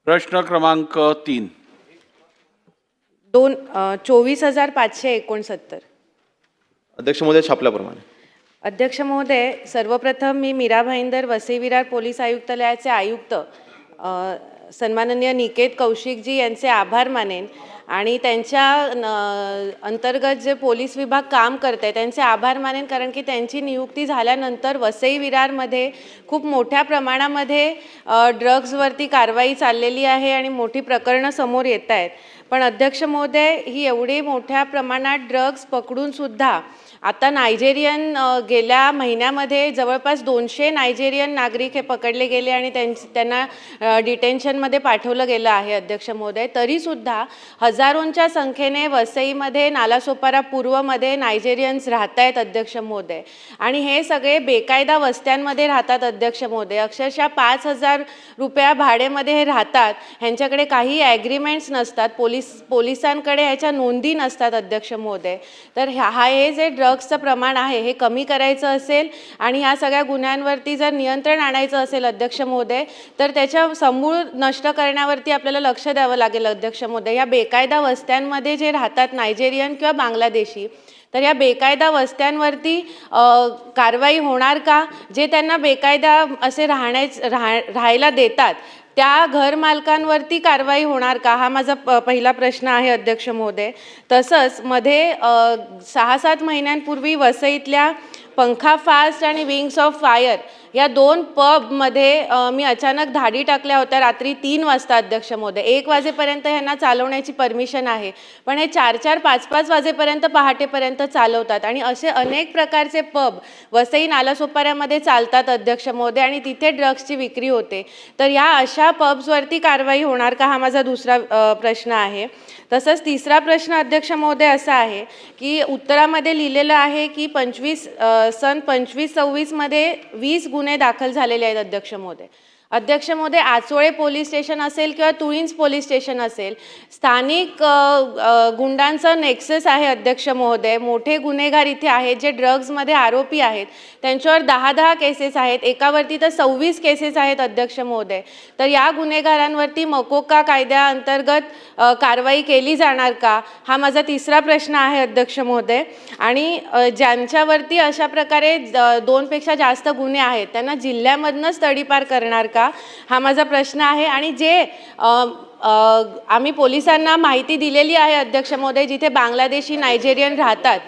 प्रश्न क्रमांक 3. 24,569. अध्यक्ष महोदय, छापल्याप्रमाणे. अध्यक्ष महोदय, सर्वप्रथम मी मीरा भाईंदर वसई विरार पोलीस आयुक्तालयाचे आयुक्त सन्माननीय निकेत कौशिकजी यांचे आभार मानेन आणि त्यांच्या अंतर्गत जे पोलीस विभाग काम करते त्यांचे आभार मानेन, कारण की त्यांची नियुक्ती झाल्यानंतर वसई विरारमध्ये खूप मोठ्या प्रमाणामध्ये ड्रग्जवरती कारवाई चाललेली आहे आणि मोठी प्रकरणं समोर येत आहेत. पण अध्यक्ष महोदय, ही एवढी मोठ्या प्रमाणात ड्रग्ज पकडून सुद्धा आता नायजेरियन गेल्या महिन्यामध्ये जवळपास 200 नायजेरियन नागरिक हे पकडले गेले आणि त्यांना डिटेन्शनमध्ये पाठवलं गेलं आहे. अध्यक्ष महोदय, तरीसुद्धा हजारोंच्या संख्येने वसईमध्ये नालासोपारा पूर्वमध्ये नायजेरियन्स राहत आहेत. अध्यक्ष महोदय, आणि हे सगळे बेकायदा वस्त्यांमध्ये राहतात. अध्यक्ष महोदय, अक्षरशः 5,000 रुपया भाड्यामध्ये हे राहतात. ह्यांच्याकडे काही ॲग्रीमेंट्स नसतात, पोलिसांकडे ह्याच्या नोंदी नसतात. अध्यक्ष महोदय, तर हे जे ड्रग्सचं प्रमाण आहे हे कमी करायचं असेल आणि ह्या सगळ्या गुन्ह्यांवरती जर नियंत्रण आणायचं असेल अध्यक्ष महोदय, तर त्याच्या समूळ नष्ट करण्यावरती आपल्याला लक्ष द्यावं लागेल. अध्यक्ष महोदय, या बेकायदा वस्त्यांमध्ये जे राहतात नायजेरियन किंवा बांगलादेशी, तर या बेकायदा वस्त्यांवरती कारवाई होणार का? जे त्यांना बेकायदा असे राहायला देतात त्या घरमालकांवरती कारवाई होणार का? हा माझा पहिला प्रश्न आहे. अध्यक्ष महोदय, तसंच मध्ये 6-7 महिन्यांपूर्वी वसईतल्या पंखा फास्ट आणि विंग्स ऑफ फायर या 2 पबमध्ये मी अचानक धाडी टाकल्या होत्या रात्री 3 वाजता. अध्यक्ष महोदय, 1 वाजेपर्यंत ह्यांना चालवण्याची परमिशन आहे, पण हे 4-4, 5-5 वाजेपर्यंत पहाटेपर्यंत चालवतात आणि असे अनेक प्रकारचे पब वसई नालासोपाऱ्यामध्ये चालतात. अध्यक्ष महोदय, आणि तिथे ड्रग्सची विक्री होते. तर या अशा पब्सवरती कारवाई होणार का? हा माझा दुसरा प्रश्न आहे. तसंच तिसरा प्रश्न अध्यक्ष महोदय असा आहे की उत्तरामध्ये लिहिलेलं आहे की सन 25-26 मध्ये 20 गुन्हे दाखल झालेले आहेत. अध्यक्ष महोदय, आचोळे पोलीस स्टेशन असेल किंवा तुळींज पोलीस स्टेशन असेल, स्थानिक गुंडांचं नेक्सस आहे. अध्यक्ष महोदय, मोठे गुन्हेगार इथे आहेत जे ड्रग्जमध्ये आरोपी आहेत. त्यांच्यावर 10-10 केसेस आहेत, एकावरती तर 26 केसेस आहेत. अध्यक्ष महोदय, तर या गुन्हेगारांवरती मकोका कायद्याअंतर्गत कारवाई केली जाणार का? हा माझा तिसरा प्रश्न आहे. अध्यक्ष महोदय, आणि ज्यांच्यावरती अशा प्रकारे 2पेक्षा जास्त गुन्हे आहेत त्यांना जिल्ह्यामधनंच तडीपार करणार का? हा माझा प्रश्न आहे. आणि जे आम्ही पोलिसांना माहिती दिलेली आहे अध्यक्ष महोदय, जिथे बांगलादेशी नायजेरियन राहतात,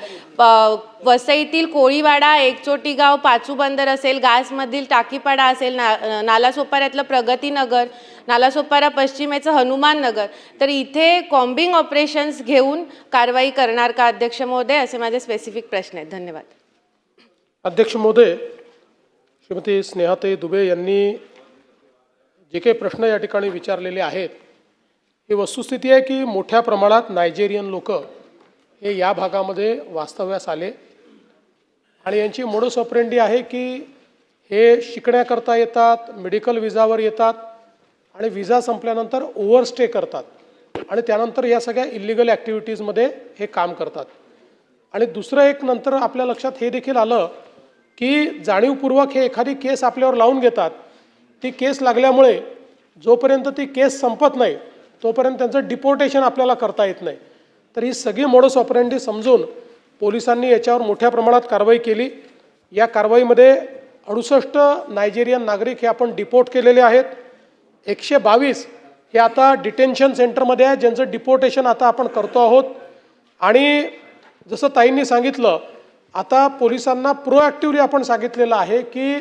वसईतील कोळीवाडा, एकचोटीगाव, पाचू बंदर असेल, गासमधील टाकीपाडा असेल, नालासोपाऱ्यातलं प्रगतीनगर, नालासोपारा पश्चिमेचं हनुमान नगर, तर इथे कॉम्बिंग ऑपरेशन्स घेऊन कारवाई करणार का? अध्यक्ष महोदय, असे माझे स्पेसिफिक प्रश्न आहेत. धन्यवाद. अध्यक्ष महोदय, श्रीमती स्नेहाताई दुबे यांनी जे काही प्रश्न या ठिकाणी विचारलेले आहेत, ही वस्तुस्थिती आहे की मोठ्या प्रमाणात नायजेरियन लोक हे या भागामध्ये वास्तव्यास आले आणि यांची मोडस ऑपरेंडी आहे की हे शिकण्याकरता येतात, मेडिकल विजावर येतात आणि विजा संपल्यानंतर ओव्हरस्टे करतात आणि त्यानंतर या सगळ्या इलिगल ॲक्टिव्हिटीजमध्ये हे काम करतात. आणि दुसरं एक नंतर आपल्या लक्षात हे देखील आलं की जाणीवपूर्वक हे एखादी केस आपल्यावर लावून घेतात. ती केस लागल्यामुळे जोपर्यंत ती केस संपत नाही तोपर्यंत त्यांचं डिपोर्टेशन आपल्याला करता येत नाही. तर ही सगळी मोडस ऑपरेंडी समजून पोलिसांनी याच्यावर मोठ्या प्रमाणात कारवाई केली. या कारवाईमध्ये 68 नायजेरियन नागरिक हे आपण डिपोर्ट केलेले आहेत. 122 हे आता डिटेन्शन सेंटरमध्ये आहे, ज्यांचं डिपोर्टेशन आता आपण करतो आहोत. आणि जसं ताईंनी सांगितलं, आता पोलिसांना प्रोॲक्टिव्हली आपण सांगितलेलं आहे की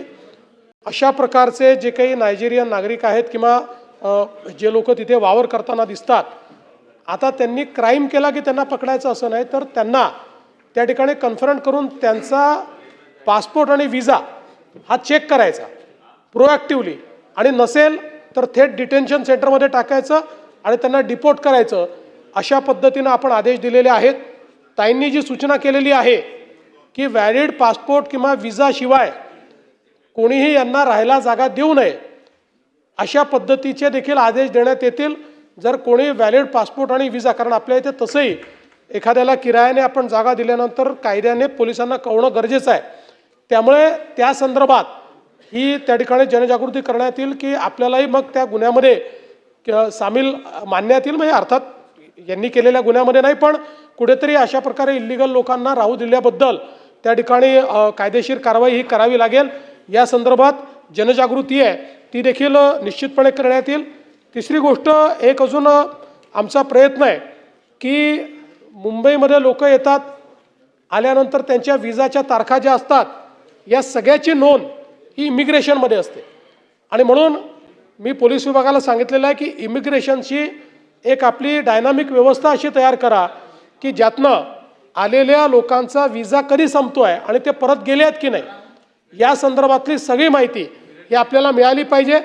अशा प्रकारचे जे काही नायजेरियन नागरिक आहेत किंवा जे लोक तिथे वावर करताना दिसतात, आता त्यांनी क्राईम केला की त्यांना पकडायचं असं नाही, तर त्यांना त्या ठिकाणी कन्फ्रंट करून त्यांचा पासपोर्ट आणि विजा हा चेक करायचा प्रोॲक्टिव्हली, आणि नसेल तर थेट डिटेन्शन सेंटरमध्ये टाकायचं आणि त्यांना डिपोर्ट करायचं. अशा पद्धतीनं आपण आदेश दिलेले आहेत. ताईंनी जी सूचना केलेली आहे की व्हॅलिड पासपोर्ट किंवा विजाशिवाय कोणीही यांना राहायला जागा देऊ नये, अशा पद्धतीचे देखील आदेश देण्यात येतील. जर कोणी व्हॅलिड पासपोर्ट आणि विजा, कारण आपल्या इथे तसंही एखाद्याला किरायाने आपण जागा दिल्यानंतर कायद्याने पोलिसांना कळवणं गरजेचं आहे. त्यामुळे त्या संदर्भात ही त्या ठिकाणी जनजागृती करण्यात येईल की आपल्यालाही मग त्या गुन्ह्यामध्ये सामील मानण्यात येईल, म्हणजे अर्थात यांनी केलेल्या गुन्ह्यामध्ये नाही, पण कुठेतरी अशा प्रकारे इल्लिगल लोकांना राहू दिल्याबद्दल त्या ठिकाणी कायदेशीर कारवाई ही करावी लागेल. या संदर्भात जनजागृती आहे ती देखील निश्चितपणे करण्यात येईल. तिसरी गोष्ट, एक अजून आमचा प्रयत्न आहे की मुंबईमध्ये लोक येतात, आल्यानंतर त्यांच्या विजाच्या तारखा ज्या असतात या सगळ्याची नोंद ही इमिग्रेशनमध्ये असते. आणि म्हणून मी पोलीस विभागाला सांगितलेलं आहे की इमिग्रेशनची एक आपली डायनामिक व्यवस्था अशी तयार करा की ज्यातनं आलेल्या लोकांचा विजा कधी संपतो आहे आणि ते परत गेले आहेत की नाही या संदर्भातली सगळी माहिती ही आपल्याला मिळाली पाहिजे.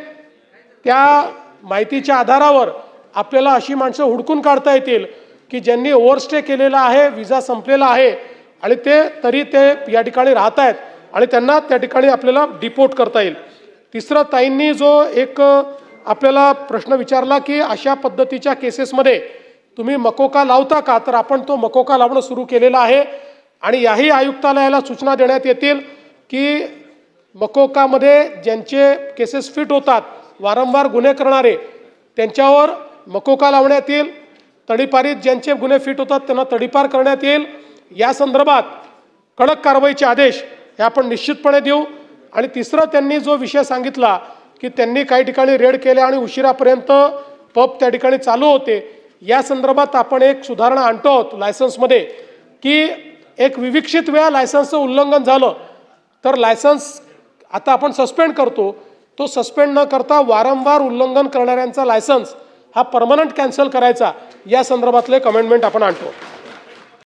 त्या माहितीच्या आधारावर आपल्याला अशी माणसं हुडकून काढता येतील की ज्यांनी ओव्हरस्टे केलेला आहे, विजा संपलेला आहे आणि तरी ते या ठिकाणी राहत आहेत आणि त्यांना त्या ठिकाणी आपल्याला डिपोर्ट करता येईल. तिसरं, ताईंनी जो एक आपल्याला प्रश्न विचारला की अशा पद्धतीच्या केसेसमध्ये तुम्ही मकोका लावता का, तर आपण तो मकोका लावणं सुरू केलेलं आहे आणि याही आयुक्तालयाला सूचना देण्यात येतील की मकोकामध्ये ज्यांचे केसेस फिट होतात, वारंवार गुन्हे करणारे, त्यांच्यावर मकोका लावण्यात येईल. तडीपारीत ज्यांचे गुन्हे फिट होतात त्यांना तडीपार करण्यात येईल. या संदर्भात कडक कारवाईचे आदेश हे आपण निश्चितपणे देऊ. आणि तिसरं, त्यांनी जो विषय सांगितला की त्यांनी काही ठिकाणी रेड केले आणि उशिरापर्यंत पब त्या ठिकाणी चालू होते, या संदर्भात आपण एक सुधारणा आणतो आहोत लायसन्समध्ये की एक विविक्षित वेळा लायसन्सचं उल्लंघन झालं तर लायसन्स आता आपण सस्पेंड करतो, तो सस्पेंड न करता वारंवार उल्लंघन करणाऱ्यांचा लायसन्स हा परमनंट कॅन्सल करायचा, या संदर्भातले कमेंटमेंट आपण आणतो.